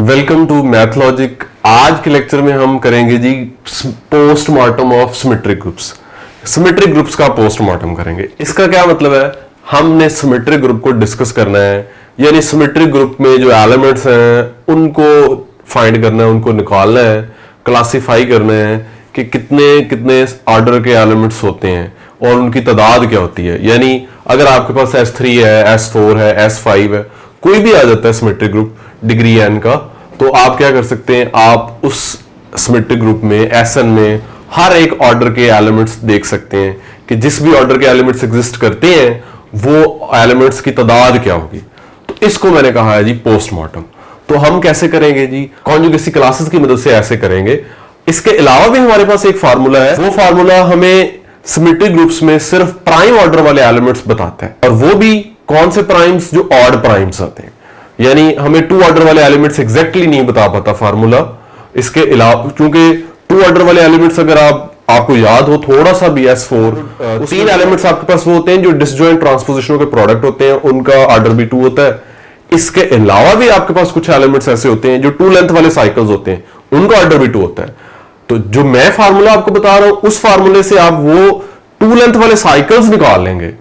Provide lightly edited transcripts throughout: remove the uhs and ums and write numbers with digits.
Welcome to मैथलॉजिक। आज के lecture में हम करेंगे जी postmortem of symmetric groups. Symmetric groups का पोस्टमार्टम करेंगे। इसका क्या मतलब है, हमने सिमेट्रिक ग्रुप को डिस्कस करना है, यानी सिमेट्रिक ग्रुप में जो एलिमेंट्स हैं उनको फाइंड करना है, उनको निकालना है, क्लासिफाई करना है कि कितने कितने ऑर्डर के एलिमेंट्स होते हैं और उनकी तादाद क्या होती है। यानी अगर आपके पास S3 है, S4 है, S5 है, कोई भी आ जाता है सिमेट्रिक ग्रुप डिग्री n का, तो आप क्या कर सकते हैं, आप उस सिमेट्रिक ग्रुप में Sn में हर एक ऑर्डर के एलिमेंट्स देख सकते हैं कि जिस भी ऑर्डर के एलिमेंट्स एग्जिस्ट करते हैं वो एलिमेंट्स की तादाद क्या होगी। तो इसको मैंने कहा है जी पोस्टमार्टम। तो हम कैसे करेंगे जी, कॉन्जुगेसी क्लासेस की मदद से ऐसे करेंगे। इसके अलावा भी हमारे पास एक फार्मूला है, वो फार्मूला हमें सिमेट्रिक ग्रुप्स में सिर्फ प्राइम ऑर्डर वाले एलिमेंट्स बताता है, और वो भी कौन से प्राइम्स, जो ऑड प्राइम्स आते हैं। यानी हमें टू ऑर्डर वाले एलिमेंट्स एग्जैक्टली नहीं बता पाता फार्मूला। इसके अलावा क्योंकि टू ऑर्डर वाले एलिमेंट्स अगर आपको याद हो थोड़ा सा भी, S4 तीन एलिमेंट्स आपके पास वो होते हैं जो डिसजॉइंट ट्रांसपोजिशनों के प्रोडक्ट होते हैं, उनका ऑर्डर भी 2 होता है। इसके अलावा भी आपके पास कुछ एलिमेंट्स ऐसे होते हैं जो 2 लेंथ वाले साइकिल्स होते हैं, उनका ऑर्डर भी 2 होता है। तो जो मैं फार्मूला आपको बता रहा हूं, उस फार्मूले से आप वो 2 लेंथ वाले साइकिल्स निकाल लेंगे,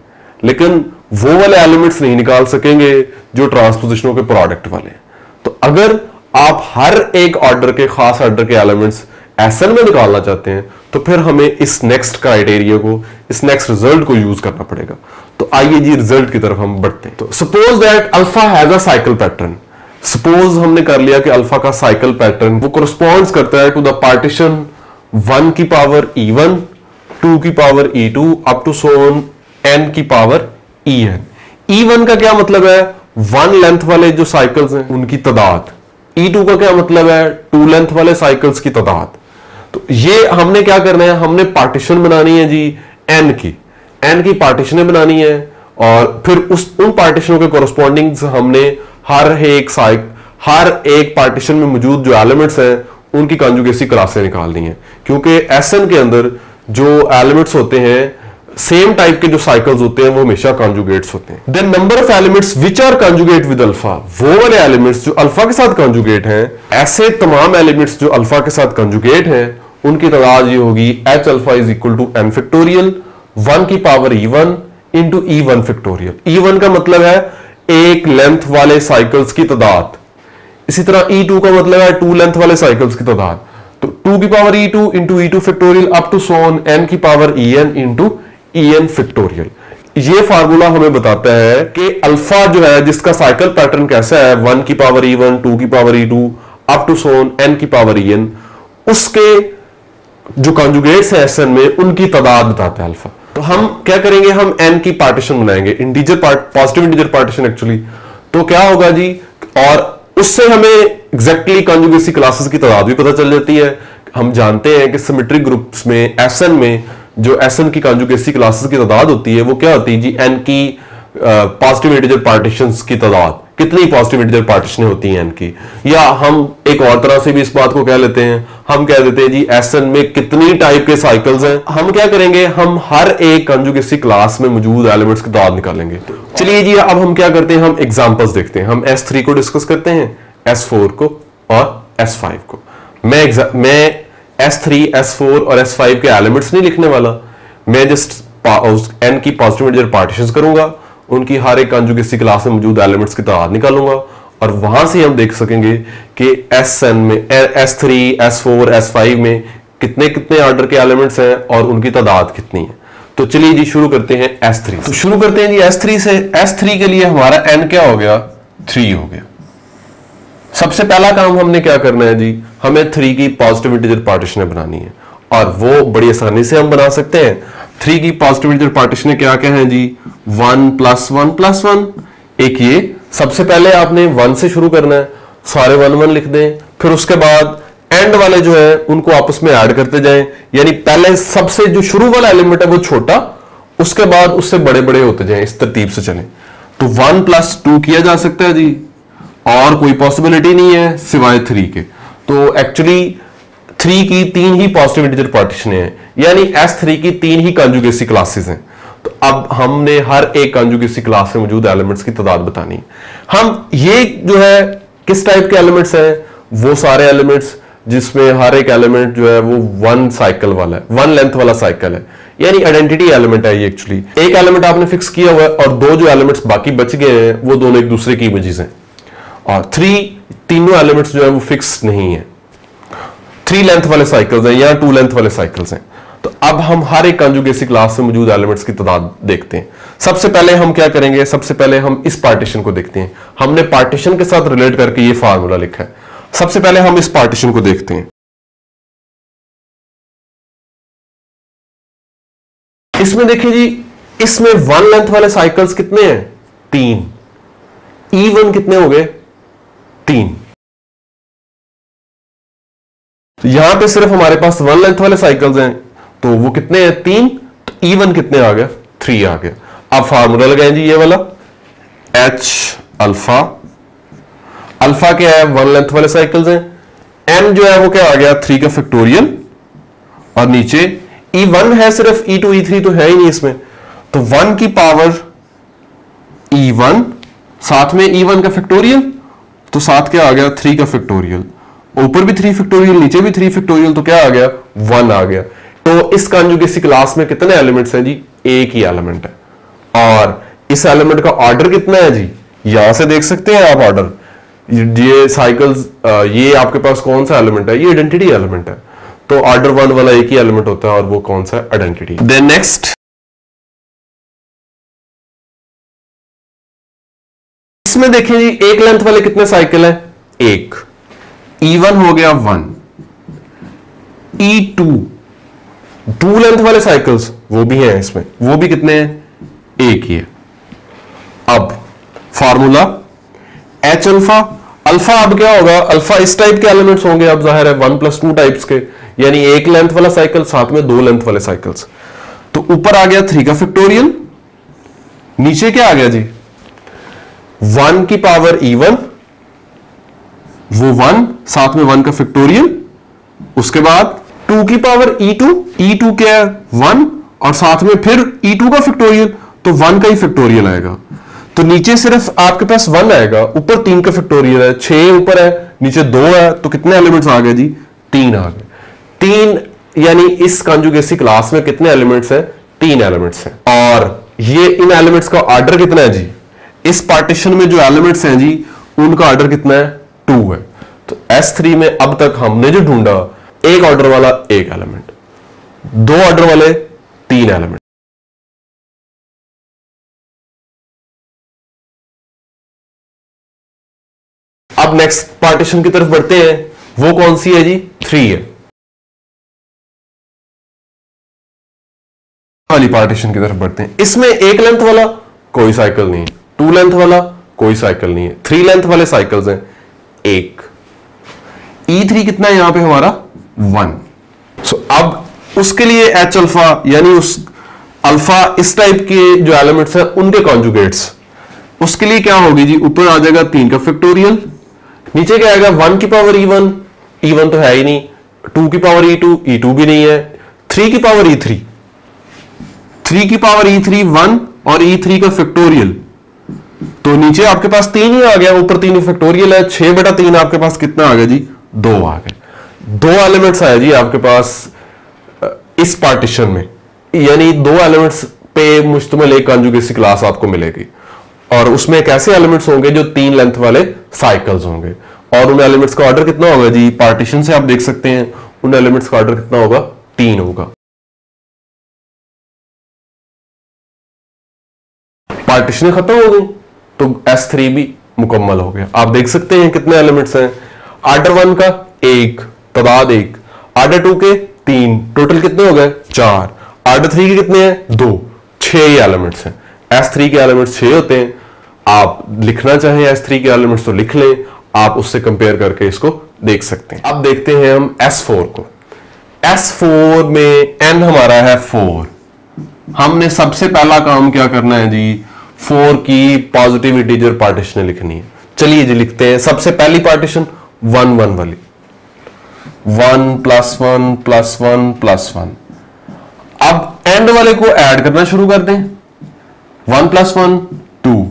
लेकिन वो वाले एलिमेंट्स नहीं निकाल सकेंगे जो ट्रांसपोजिशनों के प्रोडक्ट वाले। तो अगर आप हर एक ऑर्डर के, खास ऑर्डर के एलिमेंट्स Sn में निकालना चाहते हैं, तो फिर हमें इस नेक्स्ट क्राइटेरिया को, इस नेक्स्ट रिजल्ट को यूज करना पड़ेगा। तो आइए जी रिजल्ट की तरफ हम बढ़ते हैं। तो suppose that alpha has a cycle pattern. Suppose हमने कर लिया कि अल्फा का साइकिल पैटर्न वो कोरिस्पॉन्ड्स करता है टू द पार्टीशन 1 की पावर E1, 2 की power E2 up to so on n की पावर En। E1 का क्या मतलब है, 1 लेंथ वाले जो साइकिल्स हैं उनकी तादाद। E2 का क्या मतलब है, 2 लेंथ वाले साइकिल्स की तादाद। तो ये हमने क्या करना है, हमने पार्टीशन बनानी है जी n की पार्टीशनें बनानी है, और फिर उन पार्टीशनों के कोरस्पॉन्डिंग हमने हर एक पार्टीशन में मौजूद जो एलिमेंट्स हैं उनकी कॉन्जुगेसी क्लासें निकालनी है। क्योंकि Sn के अंदर जो एलिमेंट्स होते हैं, सेम टाइप के जो साइकिल्स होते हैं, वो हमेशा कॉन्जुगेट्स होते हैं। Then number of elements which are conjugate with alpha, वो वाले एलिमेंट्स जो अल्फा के साथ कॉन्जुगेट हैं, ऐसे तमाम एलिमेंट्स जो अल्फा के साथ कॉन्जुगेट हैं, उनकी तादाद ये होगी H alpha is equal to n factorial 1 की power E1 into E1 factorial. E1 का मतलब है एक लेंथ वाले साइकिल्स की तादाद। इसी तरह E2 का मतलब है 2 लेंथ वाले साइकिल्स की तादाद। तो 2 की power E2 into E2 factorial up to so on n की power En into En factorial. ये फार्मूला हमें बताता है कि अल्फा जो है, जिसका साइकिल पैटर्न कैसा है, 1 की पावर E1, 2 की power E2 up to so on n की पावर En, उसके जो कॉन्जुगेट्स हैं Sn में उनकी तादाद बताता है अल्फा। तो हम क्या करेंगे, हम n की पार्टीशन बनाएंगे, integer positive integer partition actually. तो क्या होगा जी, और उससे हमें एग्जैक्टली कॉन्जुगेसी क्लासेस की तादाद भी पता चल जाती है। हम जानते हैं कि सिमेट्रिक ग्रुप्स में Sn में जो Sn की कॉन्जुगेसी क्लासेस की तादाद होती है वो क्या होती है जी, n की पॉजिटिव इंटीजर पार्टीशंस की तादाद। कितनी पॉजिटिव इंटीजर पार्टीशनें होती हैं n की, या हम एक और तरह से भी इस बात को कह लेते हैं, हम कह देते हैं जी Sn में कितनी टाइप के साइकिल्स हैं। हम क्या करेंगे, हम हर एक कॉन्जुगेसी क्लास में मौजूद एलिमेंट्स की तादाद निकाल लेंगे। चलिए जी अब हम क्या करते हैं, हम एग्जांपल्स देखते हैं। हम S3 को डिस्कस करते हैं, S4 को और S5 को। मैं S3, S4 और S5 के एलिमेंट्स नहीं लिखने वाला, मैं जस्ट n की पॉजिटिव इंटीजर पार्टीशंस करूंगा, उनकी हर एक कॉन्जुगेसी क्लास में मौजूद एलिमेंट्स की तादाद निकालूंगा, और वहां से हम देख सकेंगे कि Sn में, S3, S4, S5 में कितने कितने ऑर्डर के एलिमेंट्स हैं और उनकी तादाद कितनी है। तो चलिए जी शुरू करते हैं S3। तो शुरू करते हैं जी S3 से। S3 के लिए हमारा n क्या हो गया, 3 हो गया। सबसे पहला काम हमने क्या करना है जी, हमें 3 की पॉजिटिव इंटीजर पार्टीशनें बनानी है, और वो बड़ी आसानी से हम बना सकते हैं। 3 की पॉजिटिव इंटीजर पार्टीशनें क्या क्या हैं जी, 1 + 1 + 1। एक ये, सबसे पहले आपने 1 से शुरू करना है, सारे 1 1 लिख दें, फिर उसके बाद एंड वाले जो है उनको आपस में ऐड करते जाएं। यानी पहले सबसे जो शुरू वाला एलिमेंट है वो छोटा, उसके बाद उससे बड़े बड़े होते जाएं, इस तरतीब से चलें। तो 1 + 2 किया जा सकता है जी, और कोई पॉसिबिलिटी नहीं है सिवाय 3 के। तो एक्चुअली 3 की 3 ही पॉजिटिव इंटीजर पार्टीशनें हैं, यानी S3 की 3 ही कॉन्जुगेसी क्लासेस हैं। तो अब हमने हर एक कॉन्जुगेसी क्लास में मौजूद एलिमेंट्स की तादाद बतानी है। हम ये जो है किस टाइप के एलिमेंट्स हैं, वो सारे एलिमेंट्स जिसमें हर एक एलिमेंट जो है वो वन साइकिल वाला है, वन लेंथ वाला साइकिल है, यानी आइडेंटिटी एलिमेंट है ये। एक्चुअली एक एलिमेंट आपने फिक्स किया हुआ है और दो जो एलिमेंट्स बाकी बच गए हैं वो दोनों एक दूसरे की इमेजेस हैं। और तीनों एलिमेंट्स जो है वो फिक्स नहीं है, 3 लेंथ वाले साइकिल्स हैं या 2 लेंथ वाले साइकिल्स हैं। तो अब हम हर एक कॉन्जुगेसी क्लास में मौजूद एलिमेंट्स की तादाद देखते हैं। सबसे पहले हम क्या करेंगे, सबसे पहले हम इस पार्टीशन को देखते हैं। हमने पार्टीशन के साथ रिलेट करके ये फार्मूला लिखा है। सबसे पहले हम इस पार्टीशन को देखते हैं। इसमें देखिए जी, इसमें 1 लेंथ वाले साइकिल्स कितने हैं, 3। E1 कितने हो गए, 3। तो यहां पे सिर्फ हमारे पास 1 लेंथ वाले साइकिल्स हैं, तो वो कितने हैं, 3। तो E1 कितने आ गया, 3 आ गया। अब फार्मूला लगाएं जी, ये वाला H अल्फा। अल्फा क्या है, 1 लेंथ वाले साइकिल्स हैं। M जो है वो क्या आ गया, 3 का फैक्टोरियल। और नीचे E1 है सिर्फ, E2 E3 तो है ही नहीं इसमें, तो 1 की पावर E1 साथ में E1 का फैक्टोरियल, तो साथ क्या आ गया, 3 का फैक्टोरियल। ऊपर भी 3 फैक्टोरियल, नीचे भी 3 फैक्टोरियल, तो क्या आ गया, 1 आ गया। तो इस कॉन्जुगेसी क्लास में कितने एलिमेंट्स हैं जी, एक ही एलिमेंट है। और इस एलिमेंट का ऑर्डर कितना है जी, यहां से देख सकते हैं आप ऑर्डर। ये साइकिल्स, ये आपके पास कौन सा एलिमेंट है, ये आइडेंटिटी एलिमेंट है। तो ऑर्डर 1 वाला एक ही एलिमेंट होता है और वो कौन सा, आइडेंटिटी। देन नेक्स्ट, इसमें देखिए जी, एक लेंथ वाले कितने साइकिल हैं, एक। E1 हो गया 1, E2 2 लेंथ वाले साइकिल्स वो भी हैं इसमें, वो भी कितने हैं, एक ही है। अब फार्मूला H अल्फा। अल्फा अब क्या होगा, अल्फा इस टाइप के एलिमेंट्स होंगे, अब जाहिर है 1+2 टाइप्स के, यानी एक लेंथ वाला साइकिल साथ में 2 लेंथ वाले साइकिल्स। तो ऊपर आ गया 3 का फैक्टोरियल, नीचे क्या आ गया जी, 1 की पावर E1, वो 1 साथ में 1 का फैक्टोरियल। उसके बाद 2 की पावर E2, E2 क्या है, 1 और साथ में फिर E2 का फैक्टोरियल, तो 1 का ही फैक्टोरियल आएगा। तो नीचे सिर्फ आपके पास 1 आएगा, ऊपर 3 का फैक्टोरियल है, 6 ऊपर है, नीचे 2 है, तो कितने एलिमेंट्स आ गए जी, 3 आ गए। 3 यानी इस कॉन्जुगेसी क्लास में कितने एलिमेंट्स हैं, 3 एलिमेंट्स हैं। और ये इन एलिमेंट्स का ऑर्डर कितना है जी, इस पार्टीशन में जो एलिमेंट्स हैं जी उनका ऑर्डर कितना है, 2 है। तो S3 में अब तक हमने जो ढूंढा, एक ऑर्डर वाला एक एलिमेंट, 2 ऑर्डर वाले 3 एलिमेंट। अब नेक्स्ट पार्टीशन की तरफ बढ़ते हैं, वो कौन सी है जी, 3 है। वाली पार्टीशन की तरफ बढ़ते हैं। इसमें एक लेंथ वाला कोई साइकिल नहीं है, 2 लेंथ वाला कोई साइकिल नहीं है, 3 लेंथ वाले साइकिल्स हैं एक। E3 कितना है यहां पे हमारा, 1। सो अब उसके लिए H अल्फा, यानी उस अल्फा इस टाइप के जो एलिमेंट्स हैं उनके कॉन्जुगेट्स, उसके लिए क्या होगी जी, ऊपर आ जाएगा 3 का फैक्टोरियल, नीचे क्या आएगा 1 की पावर E1, E1 तो है ही नहीं, 2 की पावर E2, E2 भी नहीं है, 3 की पावर E3, 3 की पावर E3 1 और E3 का फैक्टोरियल, तो नीचे आपके पास 3 ही आ गया, ऊपर 3 फैक्टोरियल है, 6/3 आपके पास कितना आ गया जी, 2 आ गए। 2 एलिमेंट्स आए जी आपके पास इस पार्टीशन में, यानी 2 एलिमेंट्स पे मुश्तमिल एक कॉन्जुगेसी क्लास आपको मिलेगी। और उसमें एक ऐसे एलिमेंट्स होंगे जो 3 लेंथ वाले साइकिल्स होंगे, और उन एलिमेंट्स का ऑर्डर कितना होगा जी, पार्टीशन से आप देख सकते हैं उन एलिमेंट्स का ऑर्डर कितना होगा, 3 होगा। पार्टीशन खत्म हो गई तो S3 भी मुकम्मल हो गया। आप देख सकते हैं कितने एलिमेंट्स हैं, ऑर्डर 1 का 1, तादाद 1, ऑर्डर 2 के 3, टोटल कितने हो गए, 4, ऑर्डर 3 के कितने हैं, 2, 6 एलिमेंट्स हैं। S3 के एलिमेंट्स 6 होते हैं। आप लिखना चाहें S3 के एलिमेंट्स तो लिख लें, आप उससे कंपेयर करके इसको देख सकते हैं। अब देखते हैं हम S4 को। S4 में n हमारा है 4। हमने सबसे पहला काम क्या करना है जी, 4 की पॉजिटिव इंटीजर पार्टीशन लिखनी है। चलिए जी लिखते हैं। सबसे पहली पार्टीशन 1 1 वाली, 1 + 1 + 1 + 1। अब एंड वाले को ऐड करना शुरू कर दें, 1 + 1 2।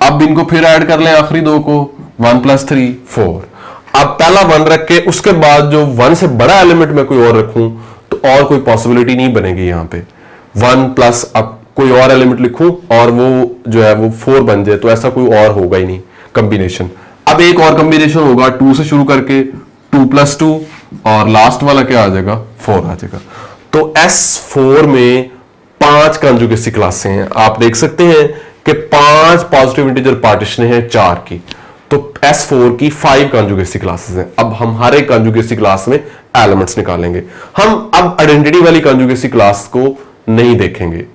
अब इनको फिर ऐड कर लें आखिरी 2 को, 1 + 3 4। अब पहला 1 रख के उसके बाद जो 1 से बड़ा एलिमेंट मैं कोई और रखूं तो और कोई पॉसिबिलिटी नहीं बनेगी यहां पे। 1 प्लस अब कोई और एलिमेंट लिखूं और वो जो है वो 4 बन जाए, तो ऐसा कोई और होगा ही नहीं कंबिनेशन। अब एक और कंबिनेशन होगा 2 से शुरू करके 2 + 2 और लास्ट वाला क्या आ जाएगा 4 आ जाएगा। तो S4 में 5 कंजुगेसी क्लासें हैं। आप देख सकते हैं कि 5 पॉजिटिव इंटीजर पार्टीशन है 4 की, तो S4 की 5 कंजुगेसी क्लासेस हैं। अब हम हर एक कंजुगेसी क्लास में एलिमेंट्स निकालेंगे। हम अब आइडेंटिटी वाली कंजुगेसी क्लास को नहीं देखेंगे।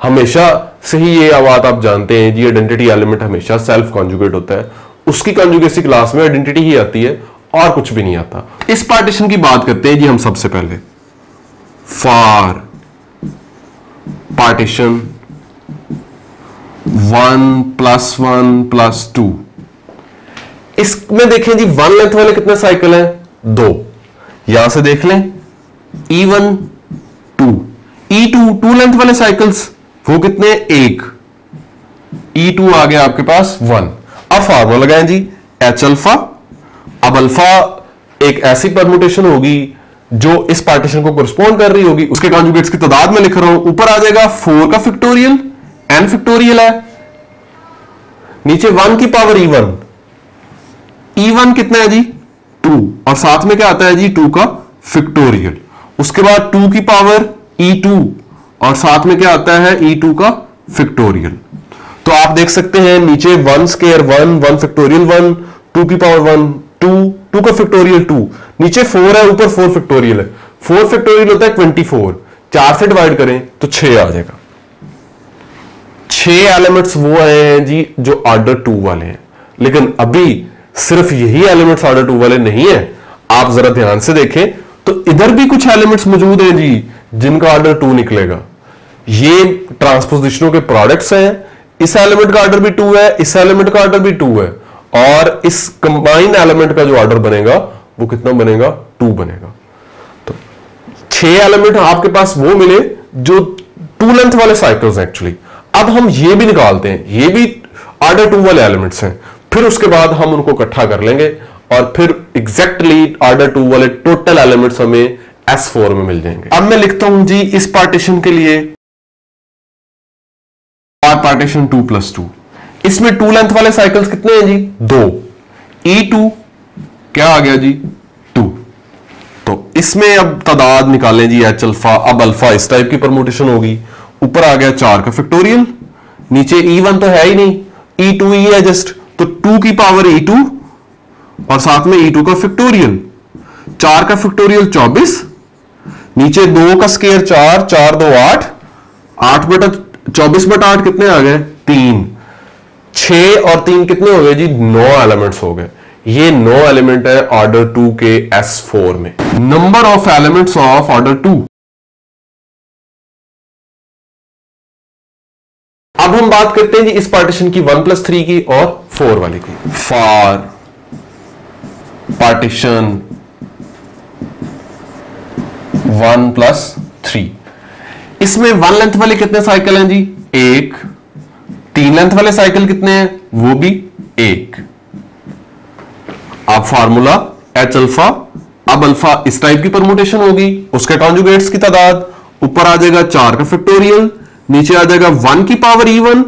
हमेशा से ही ये बात आप जानते हैं जी, आइडेंटिटी एलिमेंट हमेशा सेल्फ कॉन्जुगेट होता है, उसकी कंजुगेसी क्लास में आइडेंटिटी ही आती है और कुछ भी नहीं आता। इस पार्टीशन की बात करते हैं जी हम सबसे पहले। फॉर पार्टीशन 1 + 1 + 2, इसमें देखें जी 1 लेंथ वाले कितने साइकिल हैं 2, यहां से देख लें E1 2, E2 2 लेंथ वाले साइकिल्स वो कितने 1, E2 आ गया आपके पास 1। अब फार्मूला लगाएं जी H अल्फा। अब अल्फा एक ऐसी परमुटेशन होगी जो इस पार्टीशन को कोरिस्पोंड कर रही होगी, उसके कॉन्जुगेट्स की तादाद में लिख रहा हूं। ऊपर आ जाएगा 4 का फैक्टोरियल, n फैक्टोरियल है, नीचे 1 की पावर E1, E1 कितना है जी 2 और साथ में क्या आता है जी 2 का फैक्टोरियल। उसके बाद 2 की पावर E2 और साथ में क्या आता है E2 का फैक्टोरियल। तो आप देख सकते हैं नीचे 1 स्क्वायर 1, 1 फैक्टोरियल 1, 2 की पावर 1 2, 2 का फैक्टोरियल 2, नीचे 4 है, ऊपर 4 फैक्टोरियल है। 4 फैक्टोरियल होता है 24, 4 से डिवाइड करें तो 6 आ जाएगा। 6 एलिमेंट्स वो हैं जी जो ऑर्डर 2 वाले हैं, लेकिन अभी सिर्फ यही एलिमेंट्स ऑर्डर 2 वाले नहीं है। आप जरा ध्यान से देखें तो इधर भी कुछ एलिमेंट्स मौजूद हैं जी जिनका ऑर्डर 2 निकलेगा। ये ट्रांसपोजिशनों के प्रोडक्ट्स हैं। इस एलिमेंट का ऑर्डर भी 2 है, इस एलिमेंट का ऑर्डर भी 2 है, और इस कंबाइन एलिमेंट का जो ऑर्डर बनेगा वो कितना बनेगा 2 बनेगा। तो 6 एलिमेंट आपके पास वो मिले जो 2 लेंथ वाले साइकिल्स हैं एक्चुअली। अब हम ये भी निकालते हैं, ये भी ऑर्डर 2 वाले एलिमेंट्स हैं, फिर उसके बाद हम उनको इकट्ठा कर लेंगे और फिर एग्जैक्टली ऑर्डर 2 वाले टोटल एलिमेंट्स हमें S4 में मिल जाएंगे। अब मैं लिखता हूं जी इस पार्टीशन के लिए पार्टीशन 2 + 2, इसमें 2 लेंथ वाले साइकिल्स कितने हैं जी 2, E2 क्या आ गया जी 2। तो इसमें अब तादाद निकालें जी H अल्फा। अब अल्फा इस टाइप की परमुटेशन होगी, ऊपर आ गया 4 का फैक्टोरियल, नीचे E1 तो है ही नहीं, E2 ही है जस्ट, तो 2 की पावर E2 और साथ में E2 का फैक्टोरियल, 4 का फैक्टोरियल 24, नीचे 2 का स्क्वायर 4, 4 2 8, 8 बटा 24 बटा 8 कितने आ गए 3, 6 और 3 कितने हो गए जी 9 एलिमेंट्स हो गए। ये 9 एलिमेंट है ऑर्डर 2 के S4 में। Number of elements of order 2। अब हम बात करते हैं जी इस पार्टीशन की 1 + 3 की और 4 वाले की। फॉर पार्टीशन 1 + 3, इसमें 1 लेंथ वाले कितने साइकिल हैं जी 1, 3 लेंथ वाले साइकिल कितने हैं वो भी 1। अब फार्मूला H अल्फा। अब अल्फा इस टाइप की परमुटेशन होगी, उसके कॉन्जुगेट्स की तादाद, ऊपर आ जाएगा 4 का फैक्टोरियल, नीचे आ जाएगा 1 की power E1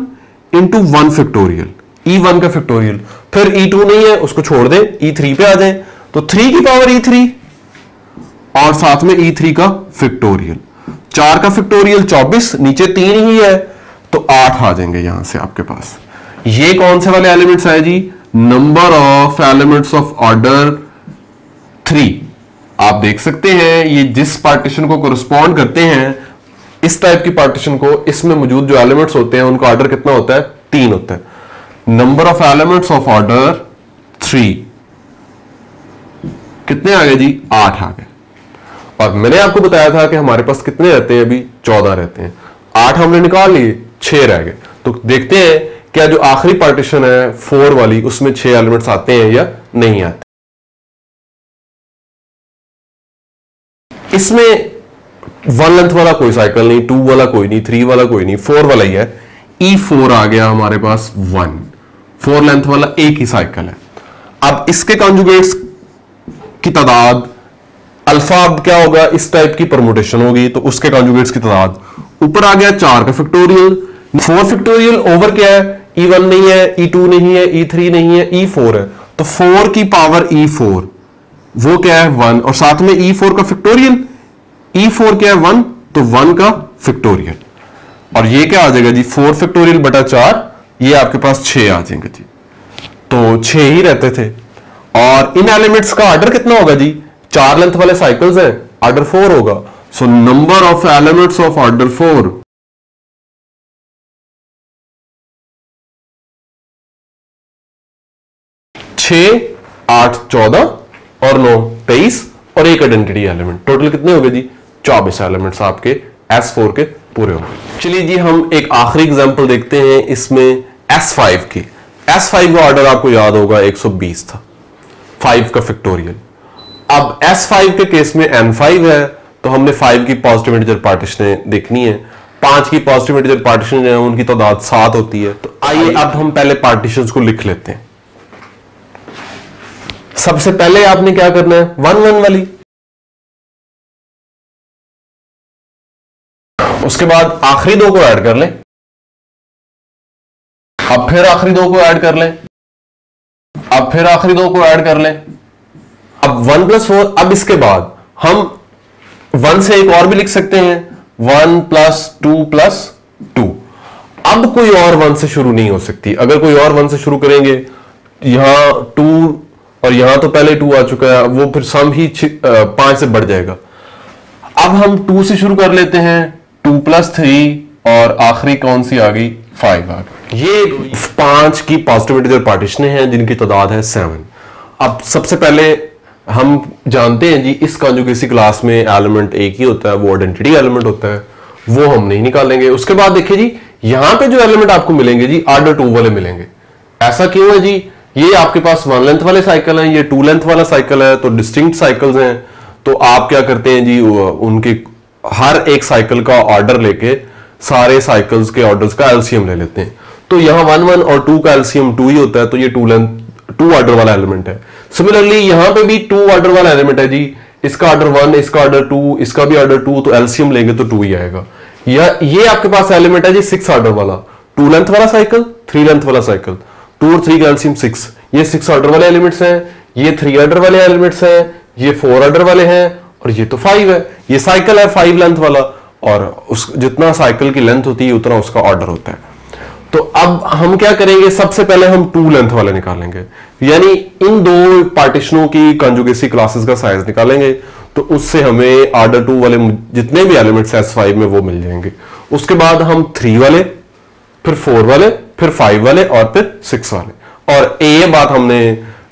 into 1 factorial, E1 का फैक्टोरियल, फिर E2 नहीं है उसको छोड़ दें, E3 पे आ जाए तो 3 की पावर E3 और साथ में E3 का फैक्टोरियल, 4 का फैक्टोरियल 24, नीचे 3 ही है तो 8 आ जाएंगे यहां से आपके पास। ये कौन से वाले एलिमेंट्स है जी number of elements of order 3। आप देख सकते हैं ये जिस पार्टीशन को कोरिस्पॉन्ड करते हैं इस टाइप की पार्टीशन को, इसमें मौजूद जो एलिमेंट्स होते हैं उनका ऑर्डर कितना होता है 3 होता है। Number of elements of order 3 कितने आ गए जी 8 आ गए। और मैंने आपको बताया था कि हमारे पास कितने रहते हैं अभी 14 रहते हैं, 8 हमने निकाल लिए 6 रह गए। तो देखते हैं क्या जो आखिरी पार्टीशन है 4 वाली उसमें 6 एलिमेंट्स आते हैं या नहीं आते। इसमें 1 लेंथ वाला कोई साइकिल नहीं, 2 वाला कोई नहीं, 3 वाला कोई नहीं, 4 वाला ही है। E4 आ गया हमारे पास 1, 4 लेंथ वाला एक ही साइकिल है। अब इसके कॉन्जुगेट्स तादाद, अल्फा अब क्या होगा, इस टाइप की परमुटेशन होगी तो उसके कॉन्जुगेट्स की तादाद। ऊपर आ गया 4 का फैक्टोरियल, 4 फैक्टोरियल ओवर क्या है, E1 नहीं है, E2 नहीं है, E3 नहीं है, E4 है, तो 4 की पावर E4 वो क्या है 1, और साथ में E4 का फैक्टोरियल, E4 क्या है 1, तो 1 का फैक्टोरियल, और ये क्या आ जाएगा जी 4 फैक्टोरियल बटा 4, ये आपके पास 6 आ जाएंगे जी। तो 6 ही रहते थे। और इन एलिमेंट्स का ऑर्डर कितना होगा जी, 4 लेंथ वाले साइकिल्स हैं, ऑर्डर 4 होगा। So number of elements of order 4 6, 8 14 और 9 23 और एक आइडेंटिटी एलिमेंट, टोटल कितने हो गए जी 24 एलिमेंट्स आपके S4 के पूरे हो गए। चलिए जी हम एक आखिरी एग्जांपल देखते हैं इसमें S5 की। S5 का ऑर्डर आपको याद होगा 120 था, 5 का फैक्टोरियल। अब S5 के केस में N5 है तो हमने 5 की पॉजिटिव इंटीजर पार्टीशन देखनी है, 5 की पॉजिटिव इंटीजर पार्टीशन है उनकी तादाद 7 होती है। तो आइए अब हम पहले पार्टीशंस को लिख लेते हैं। सबसे पहले आपने क्या करना है 1 1 वाली, उसके बाद आखिरी 2 को ऐड कर लें, अब फिर आखिरी 2 को ऐड कर लें, अब फिर आखिरी 2 को ऐड कर लें, अब 1 + 4। अब इसके बाद हम 1 से एक और भी लिख सकते हैं 1 + 2 + 2। अब कोई और 1 से शुरू नहीं हो सकती, अगर कोई और 1 से शुरू करेंगे, यहां 2 और यहां तो पहले 2 आ चुका है, वो फिर सम ही 5 से बढ़ जाएगा। अब हम 2 से शुरू कर लेते हैं, 2 + 3 और आखिरी कौन सी आ गई 5 आ गई। ये 5 की पॉजिटिव इंटीजर पार्टीशन हैं जिनकी तादाद है 7। अब सबसे पहले हम जानते हैं जी इस कॉन्जुगेसी क्लास में एलिमेंट एक ही होता है, वो आइडेंटिटी एलिमेंट होता है, वो हम नहीं निकालेंगे। उसके बाद देखिए जी यहां पे जो एलिमेंट आपको मिलेंगे जी ऑर्डर 2 वाले मिलेंगे। ऐसा क्यों है जी, ये आपके पास 1 लेंथ वाले साइकिल हैं, ये 2 लेंथ वाला साइकिल है, तो डिस्टिंक्ट साइकिल्स हैं। तो आप क्या करते हैं जी उनके हर एक साइकिल का ऑर्डर लेके सारे साइकिल्स के ऑर्डर्स का एलसीएम ले लेते हैं। तो यहां 1 1 और 2 का एलसीएम 2 ही होता है, तो ये 2 ऑर्डर वाला एलिमेंट है। सिमिलरली यहां पे भी 2 ऑर्डर वाला एलिमेंट है जी, इसका ऑर्डर 1, इसका ऑर्डर 2, इसका भी ऑर्डर 2, तो एलसीएम लेंगे तो 2 ही आएगा। ये आपके पास एलिमेंट है जी 6 ऑर्डर वाला, 2 लेंथ वाला साइकिल, 3 लेंथ वाला साइकिल, 2 और 3 का एलसीएम 6। ये 6 ऑर्डर वाले एलिमेंट्स हैं, ये 3 ऑर्डर वाले एलिमेंट्स हैं, ये 4 ऑर्डर वाले हैं, और ये तो 5 है। ये साइकिल है 5 लेंथ वाला, और उस जितना साइकिल की लेंथ होती है उतना उसका ऑर्डर होता है। तो अब हम क्या करेंगे, सबसे पहले हम 2 लेंथ वाले निकालेंगे, यानी इन 2 पार्टीशनों की कॉन्जुगेसी क्लासेस का साइज निकालेंगे, तो उससे हमें ऑर्डर 2 वाले जितने भी एलिमेंट्स S5 में वो मिल जाएंगे। उसके बाद हम 3 वाले, फिर 4 वाले, फिर 5 वाले और फिर 6 वाले। और ये बात हमने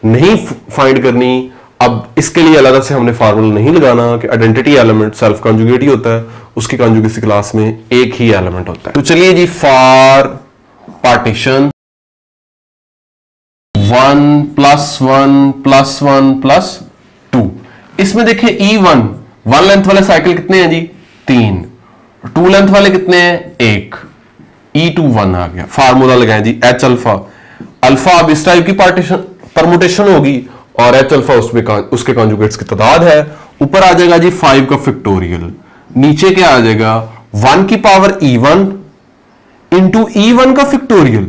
नहीं फाइंड करनी, अब इसके लिए अलग से हमने फार्मूला नहीं लगाना कि आइडेंटिटी एलिमेंट सेल्फ कॉन्जुगेट ही होता है, उसकी कॉन्जुगेसी क्लास में एक ही एलिमेंट होता है। तो चलिए जी फॉर पार्टीशन 1 + 1 + 1 + 2, इसमें देखिए E1 1 लेंथ वाले साइकिल कितने हैं जी 3, 2 लेंथ वाले कितने हैं 1, E2 1 आ गया। फार्मूला लगाएं जी H अल्फा, अल्फा अब इस टाइप की परमुटेशन होगी और H अल्फा उसके कॉन्जुगेट्स की तादाद है। ऊपर आ जाएगा जी 5 का फैक्टोरियल, नीचे क्या आ जाएगा 1 की पावर E1 इंटू E1 का फैक्टोरियल,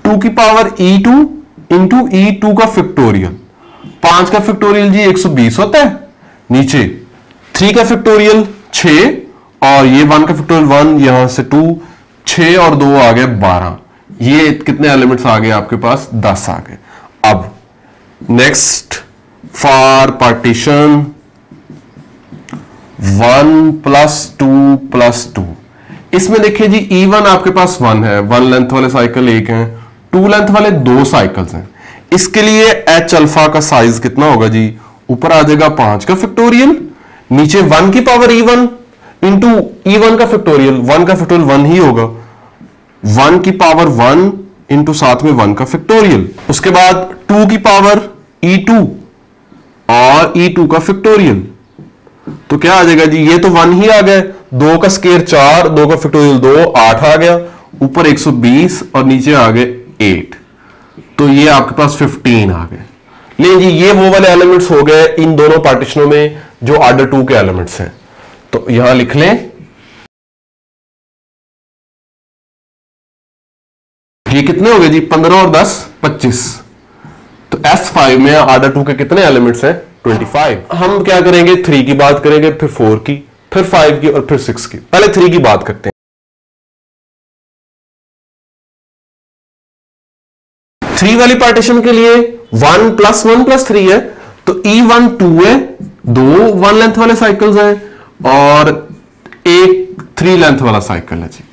2 की पावर E2 इंटू E2 का फैक्टोरियल। 5 का फैक्टोरियल जी 120 होता है, नीचे 3 का फैक्टोरियल 6, और ये 1 का फैक्टोरियल 1, यहां से 2, 6 और 2 आ गए 12। ये कितने एलिमेंट्स आ गए आपके पास 10 आ गए। अब नेक्स्ट फॉर पार्टीशन 1 + 2 + 2, इसमें देखिए जी E1 आपके पास 1 है, 1 लेंथ वाले साइकिल 1 हैं, 2 लेंथ वाले 2 साइकिल्स हैं। इसके लिए H अल्फा का साइज कितना होगा जी, ऊपर आ जाएगा 5 का फैक्टोरियल, नीचे 1 की पावर E1 इंटू E1 का फैक्टोरियल, 1 का फैक्टोरियल 1 ही होगा, 1 की पावर 1 इंटू साथ में 1 का फैक्टोरियल। उसके बाद 2 की पावर E2 और E2 का फैक्टोरियल, तो क्या आ जाएगा जी, ये तो 1 ही आ गए, 2 का स्क्वायर 4, 2 का फैक्टोरियल 2, 8 आ गया, ऊपर 120 और नीचे आ गए 8, तो ये आपके पास 15 आ गए। लेकिन जी ये वो वाले एलिमेंट्स हो गए इन दोनों पार्टीशनों में जो ऑर्डर 2 के एलिमेंट्स हैं। तो यहां लिख लें, ये कितने हो गए जी, 15 और 10 25। तो S5 में ऑर्डर 2 के कितने एलिमेंट्स हैं, 25। हम क्या करेंगे, 3 की बात करेंगे, फिर 4 की, फिर 5 की और फिर 6 की। पहले 3 की बात करते हैं। 3 वाली पार्टीशन के लिए 1 + 1 + 3 है, तो E1 2 है, 2 1 लेंथ वाले साइकिल्स हैं और एक 3 लेंथ वाला साइकिल है जी।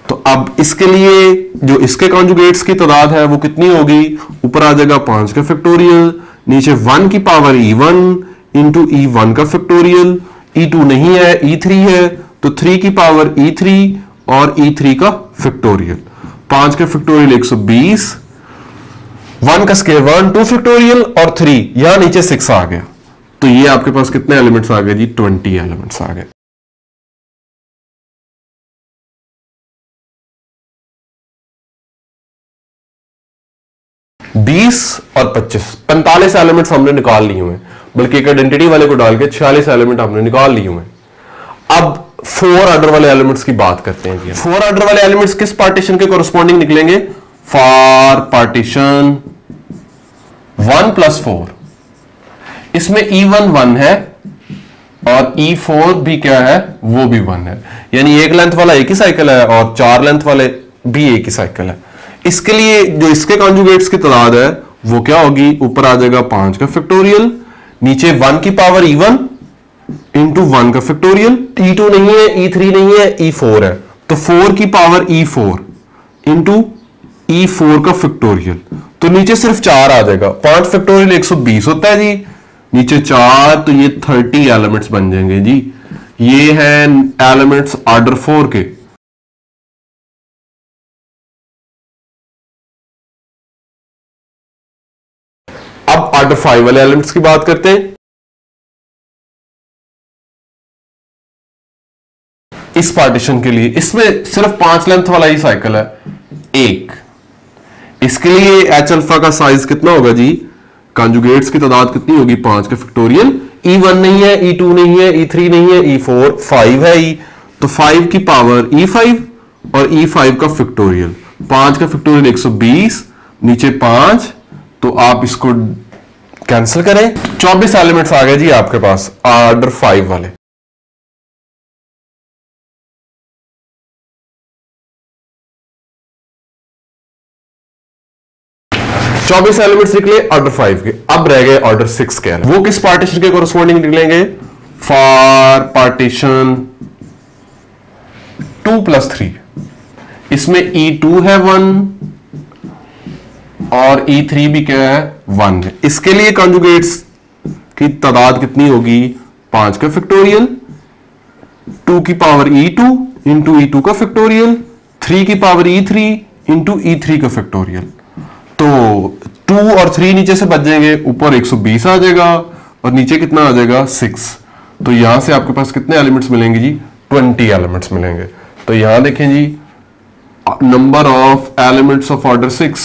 तो अब इसके लिए जो इसके कॉन्जुगेट्स की तादाद है वो कितनी होगी, ऊपर आ जाएगा 5 का फैक्टोरियल, नीचे 1 की पावर E1 इंटू E1 का फैक्टोरियल, E2 नहीं है E3 है, तो 3 की पावर E3 और E3 का फैक्टोरियल, 5 का फैक्टोरियल 120, 1 का स्क्वायर 1 2 फैक्टोरियल और 3, यहां नीचे 6 आ गया। तो ये आपके पास कितने एलिमेंट्स आ गए जी, 20 एलिमेंट्स आ गए। बीस और 25 45 एलिमेंट्स हमने निकाल लिए हुए, बल्कि एक आइडेंटिटी वाले को डाल के 46 एलिमेंट हमने निकाल लिए हुए। अब 4 ऑर्डर वाले एलिमेंट्स की बात करते हैं जी। 4 ऑर्डर वाले एलिमेंट्स किस पार्टीशन के कोरस्पॉन्डिंग निकलेंगे, फॉर पार्टीशन 1 + 4। इसमें E1 1 है और E4 भी क्या है, वो भी 1 है, यानी एक लेंथ वाला एक ही साइकिल है और 4 लेंथ वाले भी एक ही साइकिल है। इसके लिए जो इसके कॉन्जुगेट्स की तादाद है वो क्या होगी, ऊपर आ जाएगा 5 का फैक्टोरियल, नीचे 1 की पावर E1 इंटू 1 का फैक्टोरियल, E2 नहीं है E3 नहीं है E4 है, तो 4 की पावर E4 इंटू E4 का फैक्टोरियल, तो नीचे सिर्फ 4 आ जाएगा। 5 फैक्टोरियल 120 होता है जी, नीचे 4, तो ये 30 एलिमेंट्स बन जाएंगे जी। ये है एलिमेंट्स ऑर्डर 4 के। अब ऑर्डर 5 वाले एलिमेंट्स की बात करते हैं। इस पार्टीशन के लिए इसमें सिर्फ 5 लेंथ वाला ही साइकिल है एक। इसके लिए H अल्फा का साइज कितना होगा जी, कॉन्जुगेट्स की तादाद कितनी होगी, 5 का फैक्टोरियल, E1 नहीं है E2 नहीं है E3 नहीं है E4, 5 है E, तो 5 की पावर E5 और E5 का फैक्टोरियल, 5 का फैक्टोरियल 120, नीचे 5, तो आप इसको कैंसिल करें, 24 एलिमेंट्स आ गए जी आपके पास ऑर्डर 5 वाले। चौबीस एलिमेंट्स निकले ऑर्डर 5 के। अब रह गए ऑर्डर 6 के, वो किस पार्टीशन के कोरस्पॉन्डिंग निकलेंगे, फॉर पार्टीशन 2 + 3। इसमें E2 है 1 और E3 भी क्या है 1 है। इसके लिए कॉन्जुगेट्स की तादाद कितनी होगी, 5 का फैक्टोरियल, 2 की पावर E2 इंटू E2 का फैक्टोरियल, 3 की पावर E3 इंटू E3 का फैक्टोरियल, तो 2 और 3 नीचे से बच जाएंगे, ऊपर 120 आ जाएगा और नीचे कितना आ जाएगा 6। तो यहां से आपके पास कितने एलिमेंट्स मिलेंगे जी, 20 एलिमेंट्स मिलेंगे। तो यहां देखें जी, number of elements of order 6,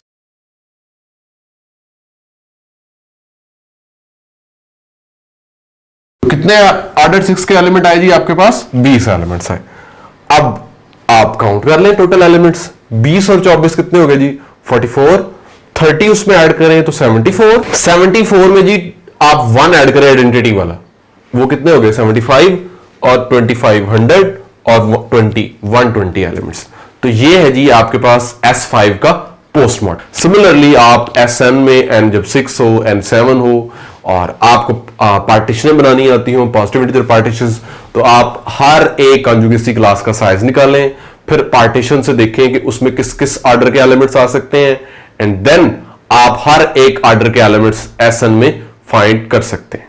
कितने ऑर्डर 6 के एलिमेंट आए जी आपके पास, 20 एलिमेंट्स आए। अब आप काउंट कर लें टोटल एलिमेंट्स, 20 और 24 कितने हो गए जी, 44, 30 उसमें ऐड करें तो 74, 74 में जी आप 1 ऐड करें आइडेंटिटी वाला, वो कितने हो गए 75 और 25 100 और 120 एलिमेंट्स। तो ये है जी आपके पास S5 का पोस्टमार्टम। सिमिलरली आप SN में N जब 6 हो, N7 हो और आपको पार्टीशन बनानी आती हो, पॉजिटिव इंटीजर पार्टीशंस, तो आप हर एक कॉन्जुगेसी क्लास का साइज निकालें, फिर पार्टीशन से देखें कि उसमें किस किस ऑर्डर के एलिमेंट्स आ सकते हैं, एंड देन आप हर एक ऑर्डर के एलिमेंट्स SN में फाइंड कर सकते हैं।